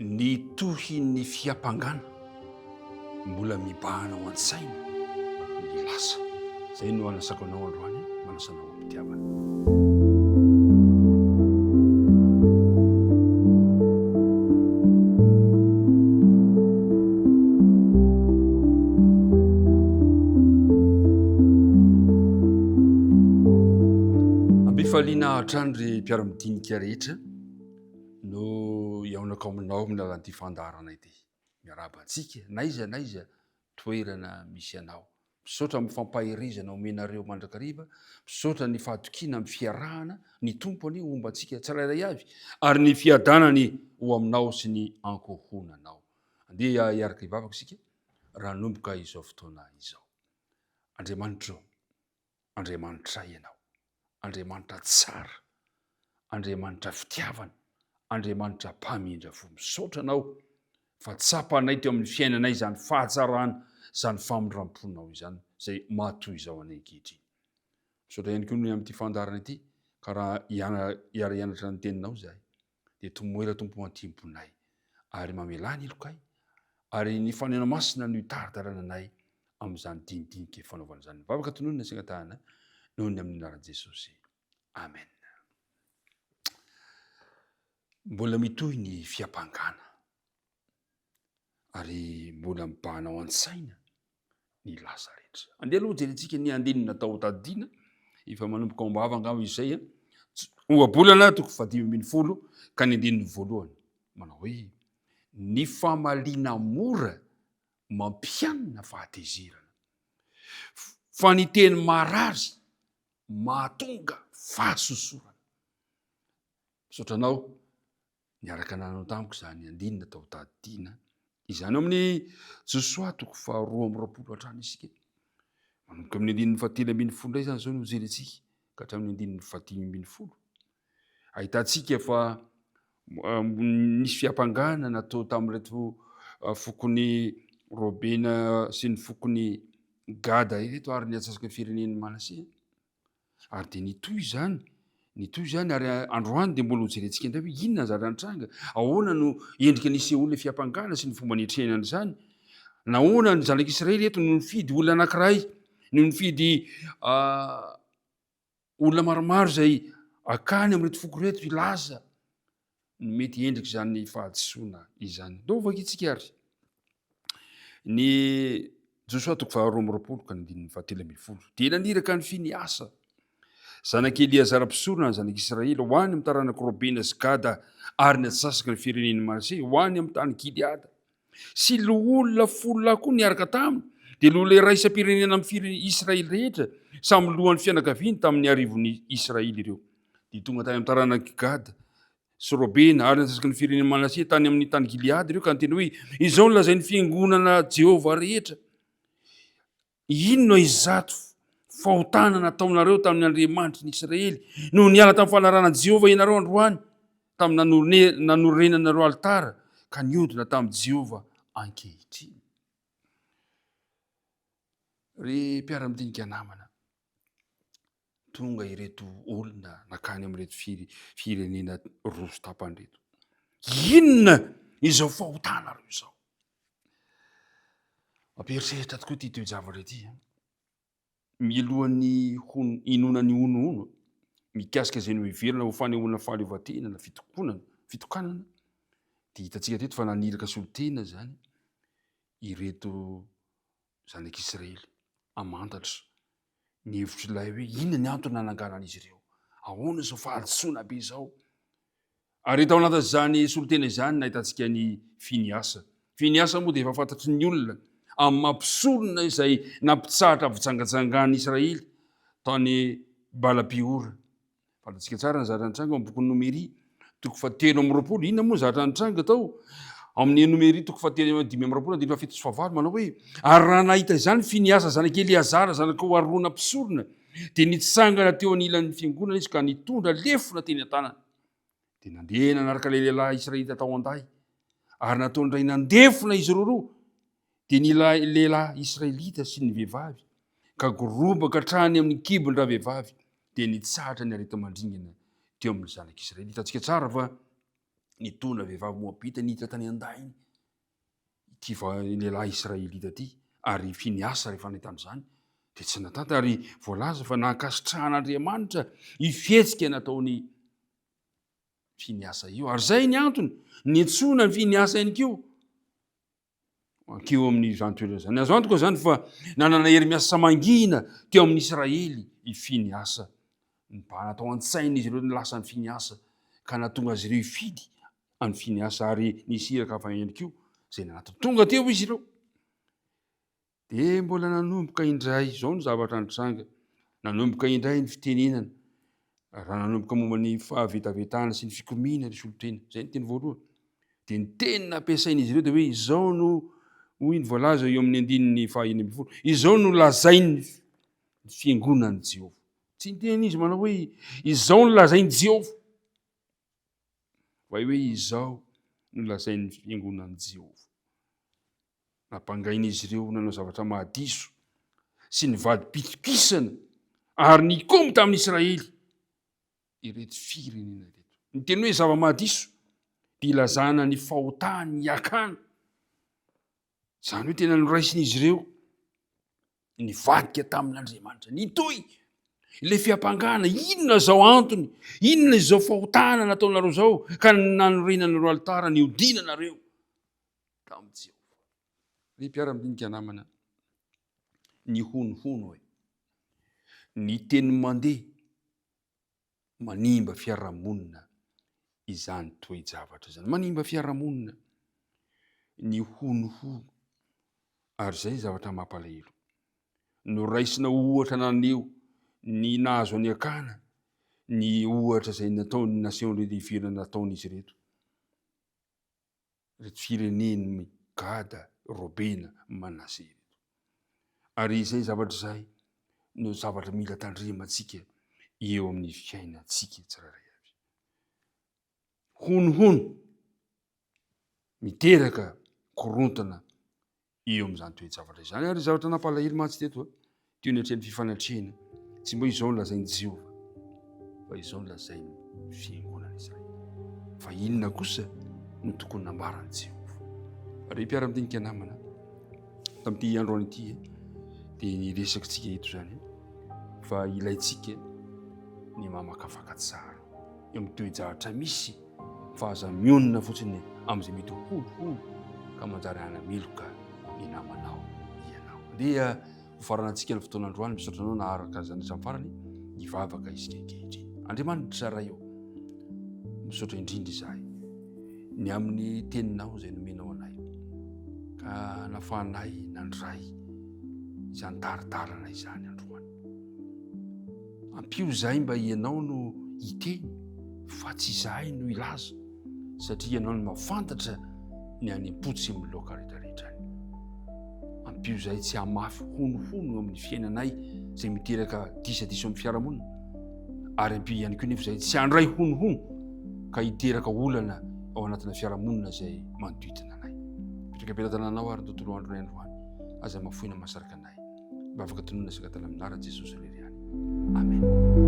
Ny tohy ny fiampangana mbola mibahana ao an-tsaina ny lasa. Zay no anasako anao androany, manasanao am-pitiavana. Ambifaliana hatrandry mpiara-midinika rehetra no iaonako aminao amin'ny alalan'ity fandarana ity. Miaraba antsika naiza toerana misy anao. Misaotra amin'ny fampahirizana omenareo mandrakariva, misaotra ny fahatokiana amin'ny fiarahana, ny tompony omba antsika tsirairay avy, ary ny fiadanany ho aminao sy ny ankohonanao. Andeha hiaraka hivavaka isika raha nomboka izao fotoana izao. Andriamanitra, Andriamanitra ianao, Andriamanitra tsara, Andriamanitra fitiavana, Andriamanitra mpamindra fo. Misaotra anao fa tsapanay teo amin'ny fiainanay zany fahatsarana, zany famindramponao izany zay matoy izao anankehitriny. Misaotra ihany koa ny amin'ity fandarana ity, ka raha hiara-hianatra ny teninao zahay, dia tomoela tompo antimponay ary mamelany elokay, ary ny fanena masina no hitaridarana anay amin'izany dinidinika fanaovana izany. Vavaka tononona sengatahana noho ny amin'ny anaran'i Jesosy. Amen. Mbola mitohy ny fiampangana ary mbola mibahana ao an-tsaina ny lasa rehetra. Andeha aloha jerentsika ny andinina tao tadidina, efa manomboka ao am-bava angamba izay ohabolana 2010 ka ny andininy voalohany manao hoe ny famaliana mora mampianina fahatezerana, fa ny teny marary mahatonga fahasosorana. Misaotra anao niaraka nanao tamiko izany andinina tao tadidina izany amin'ny Josoa 2:20 hatrany isika. Manomboka amin'ny andininy 7:10 ndray zany zao no jerentsika ka hatramin'ny andininy 10:10. Ahitantsika fa nisy fiampangana natao tamin'ireto fokony Robena sy ny fokony Gada ireto ary ny atsasaky firenen'ny Manase. Ary dia nitohy zany ary androany dia mbola hojerentsika indray hoe inona ny zara nitranga, ahoana no endrika niseho ilay fiampangana sy ny fomba nitrehana izany, nahoana ny zanak'Israely eto no nifidy olona anankiray, no nifidy olona maromaro zay akany amin'reto foko reto ilaza ny mety endrika izany fahadisoana izany. Dao vakitsika ary ny Josoa 2:20 ka ny andininy 7:10 dia naniraka ny Finiasa zanaky Eliazara-pisorona ny zanak'Israely ho any amin'ny taranaka Robena sy Gada ary ny atsasaky ny firenen'ny Manase ho any amin'ny tany Gileada. Sy olona 10 koa niaraka taminy, dia loha iray isam-pirenena amin'ny firenena Israely rehetra samy lohan'ny fianakaviany tamin'ny arivon'ny Israely ireo. Dia tonga tany amin'ny taranaka Gada sy Robena ary ny atsasaky ny firenen'ny Manase tany amin'ny tany Gileada ireo ka ny teny hoe izao no lazain'ny fiangonana Jehovah rehetra. Inona izato fahotana nataonareo tamin'ny Andriamanitry ny Israely no niala tamin'ny fanaran'i Jehovah ianareo androany tamin'ny nanorenanareo alitara ka niodina tamin'i Jehovah ankehitriny. Ry mpiara-midinika namana, tonga ireto olona nakany amin'ireto firenena roso tapany reto. Inona izao fahotana reo izao? Mampieritreritra tokoa ity toe-javatra ity. Milohan'ny inonany ono mikasika izay no iverina ho fanehoana fahaleovantena na fitokanana, dia hitantsika teto fa naniraka solotena zany ireto zanak'Israely amantatra ny hevitr'ilay hoe inona ny antony nananganan'izy ireo, ahoana izao fahadisoana be izao. Ary eto anatin'izany solotena izany nahitantsika ny Finiasa moa dia efa fantatry ny olona amin'ny mampisorona izay nampitsahatra avitsangatsangan'ny Israely tany Bala-piora. Fantatsika tsara ny zatra nitranga amin'ny boky Nomeria 7:20. Inona moa zatra nitranga tao amin'ny Nomeria 7:5 manao hoe ary raha nahita izany Finiasa zanaky Eliazara zanaky Arona mpisorona, dia nitsangana teo anilan'ny fiangonana izy ka nitondra lefona teny an-tanany. Dia nandeha nanaraka ilay lehilahy Israelita tao an-day ary natao indray nandefona izy roa. Dia ny lehilahy Israelita sy ny vehivavy ka gorobaka hatrany amin'ny kibon-dra vehivavy dia nitsahatra ny areta mandringana teo amin'ny zanak'Israely. Hitantsika tsara fa nitona vehivavy moabita nita tany an-dainy ty lehilahy israelita ty ary finiasa rehefa nahitanyzany de tsy natata ary voalaza fa nankasitrahan'Andriamanitra ifetsika nataony finiasa io ary zay ny antony nitsona ny finiasa ihany keo amin'ny zany toerana zany azo antoka zany fa nanana hery miasa mangina teo amin'ny Israely ifiniasa mba natao an-tsaina izy ireo ny lasa ny finiasa ka natonga azy ireo ifidy amin'ny finiasa ary nisiraka fa ihany keo zay tonga teo izy ireo de mbola nanomboka indray zao ny zavatra nitranga nanomboka indray ny fitenenana raha nanomboka momba ny fahavetavetana sy ny fikomina ny solotrena zay ny teny voalohany de ny teny nampiasain'izy ireo de hoe izao no hoy ny voalaza eo amin'ny andininy fahiny ambin'ny folo izao no lazainy fiangonan'ny Jehova tsy ny teny izy manao hoe izao no lazainy Jehova fa hoe izao no lazainy fiangonan'ny Jehova nampangain'izy ireo nanao zavatra mahadiso sy ny vadi-pitokisana ary nikomy tamin'ny Israely ireto firenena reto ny teny hoe zava-mahadiso de ilazana ny fahotany iakana zany hoe tena noraisin'izy ireo nivadika tamin'Andriamanitra nitoy le fiampangana inona zao antony inona izao fahotana nataonareo zao ka nanorenanareo alitara niodinanareo tamin'ny Jehova le mpiara-midinika namana ny honohono hoe ny teny mandeha manimba fiarahamonina izany toe-javatra zany manimba fiarahamonina ny honohono ary zay zavatra mampalahelo no raisina ohatra naneo ny nahazo any akana ny ohatra zay nataony nation le ivelany nataon'izy reto fireneny Gada Robena Manase reto ary zay zavatra zay no zavatra mila tandrematsika eo amin'ny fiainantsika tsirairay avy honohono miteraka korontana eo amin'izany toe-javatra izany ary zavatra nampalahelo matsy teto teo ny hatrehan'ny fifanatrehana tsy mbo izao no lazainy Jehova fa izao no lazainy fiangonana Israely fa inona kosa no tokony nambarany Jehova ary mpiara-midinika namana tamin'ity andro an'ity dia niresakitsika eto zany fa ilaitsika ny mamakafaka tsara eo amin'ny toe-javatra misy fa aza mionona fotsiny amin'izay mety hoho ka manjary hanameloka ny namanao ianao dia hofaranantsika ny fotoan'androany misaotra anao naharaka zany rehetra farany hivavaka izy kehitriny Andriamanitra ray eo misaotra indrindra izahay ny amin'ny teninao zay nomenao anay ka nafahanay nandray izany taritarana izany androany ampio zahay mba ianao no hiteny fa tsy zahay no ilaza satria ianao no mahafantatra ny any am-potsy amin'ny loka rehetrarehetra ampio zahay tsy hamafy honohono amin'ny fiainanay zay miteraka disadiso amin'ny fiarahamonina ary ampio ihany koa nefa zahay tsy handray honohono ka hiteraka olana ao anatina fiarahamonina zay manodidina anay petraka ampelantananao ary tontolo andronay androany aza mafoina mahasaraka anay mba afaka tonona sakatana amin'ny anaran'i Jesosy lery any amen